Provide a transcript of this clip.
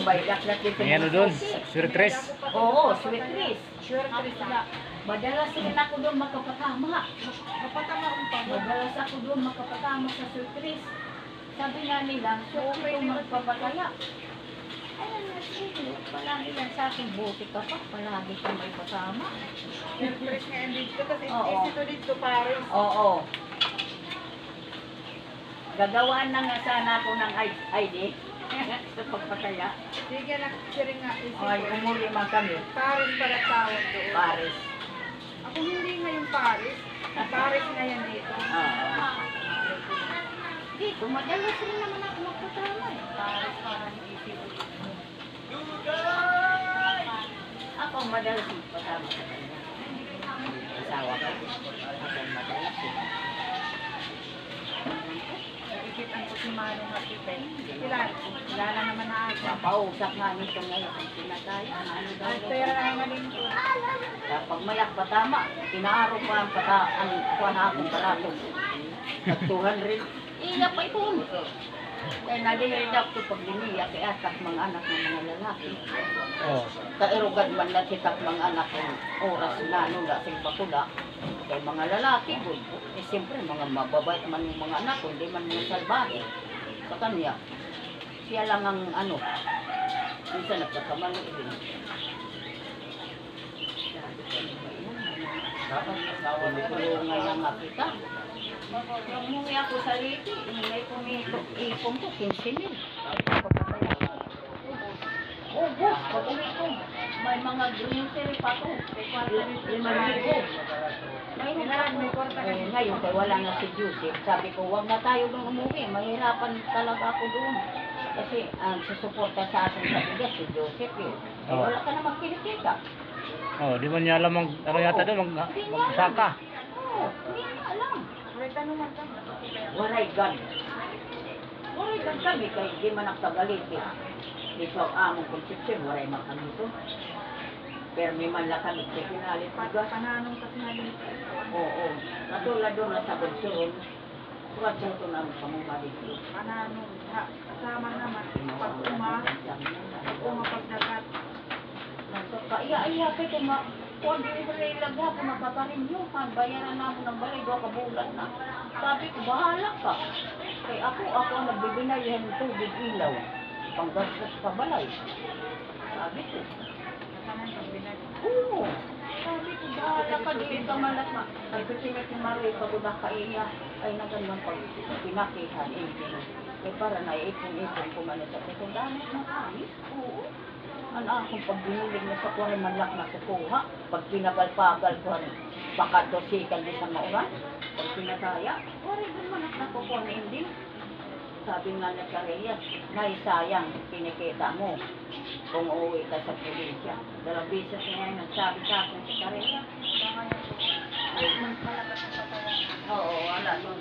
bay, laklat dito. May ano doon? Sweet Chris? Oo, Sweet Chris. Sweet Chris na. Madalas rin ako doon makapatama. Madalas ako doon makapatama sa Sweet Chris. Sabi nga nila, okay ko magpapataya. Ayan nga, sige. Palagi yan sa akin, buti ka pa. Palagi ka may kasama. Sweet Chris nga dito kasi Oo. easy to dito Paris. Oo. Gagawaan na nga sana ako ng ID sa pagpataya. Sige na, siri nga easy Ay, to. umuli man kami. Paris pala tawag doon. Paris. Ako hindi ngayon Paris. Paris na yan dito. Oo. Dito, madalas rin naman ako magpatama eh. Paris parang isip. Ako madalas magpatama sa kanya. Asawa ko. Ako madalas eh. Ikitan ko si Mano Matipay. Kilala naman na ako. Papausap nga nito ngayon. Ang sinataya. Ano daw? Ang pera naman dito. Pag mayak patama, tinaaro pa ang kuha na akong paratong. At 200. Iya pa ito. Kaya nalihirid ako pag liniya kaya atak mga anak ng mga lalaki. Oh. Kairugad man na sitak mga anak ng oras na ano na sa bakula. Kaya mga lalaki po. Eh siyempre mga mababait man yung mga anak ko, hindi man mga salbahe. Sa kanya, siya lang ang ano. Minsan nagkakamali din. Hindi ko ngayon makita. Umuwi ako sa Liti, hinay ko may ipon ko, 15,000. Ubus, pag uwi ko, may mga grocery pa to. 5,000. May kwarta ka. Ngayon, kaya wala na si Joseph. Sabi ko, wag na tayo doon umuwi. Mahirapan talaga ako doon. Kasi ang susuporta sa atin sa bigas, si Joseph yun. Eh, wala ka namang kinikita. Oh, di man niya alam ano yata doon, magsaka. Oo, hindi niya alam. May tanungan ka. Waray gan. Waray gan kami kay di man nagtagalit eh. Dito among konsepsyon, waray man kami ito. Pero may man lang kami kay pinalit bigas. Pananong kasi nga dito. Oo. Katulad doon na sa Bunsuron, suwat mo ito ng pamuha dito. Pananong. Kasama naman. Pag-uma pagdagat. Kaya kay kung kung di ko rin lagya kung magkakarin nyo, bayaran na ako ng balay, 2 kabulan na. Sabi ko, bahala ka. Kaya ako ang nagbibinay yan ng tubig ilaw. Panggastos sa balay. Sabi ko, Kasanan pag binag. oo. Sabi ko, bahala ka dito malat ma. Ay, pitingat yung maroy, paguda ka iya. Ay, naganang pag pinakihan, hindi. Eh, para na ipon-ipon ko man sa pitong danas na kamis. Oo. Ano akong pag binulig na sa kuwan man lang nakukuha. Pag pinagal-pagal ko, baka dosikan di sa mauran. Pag pinagaya, wari din man at nakukuha na hindi. Sabi nga na Karelias, may sayang pinikita mo kung uuwi ka sa probinsya. 2 beses na yan nagsabi sa akin si Karelias. Oo, wala nung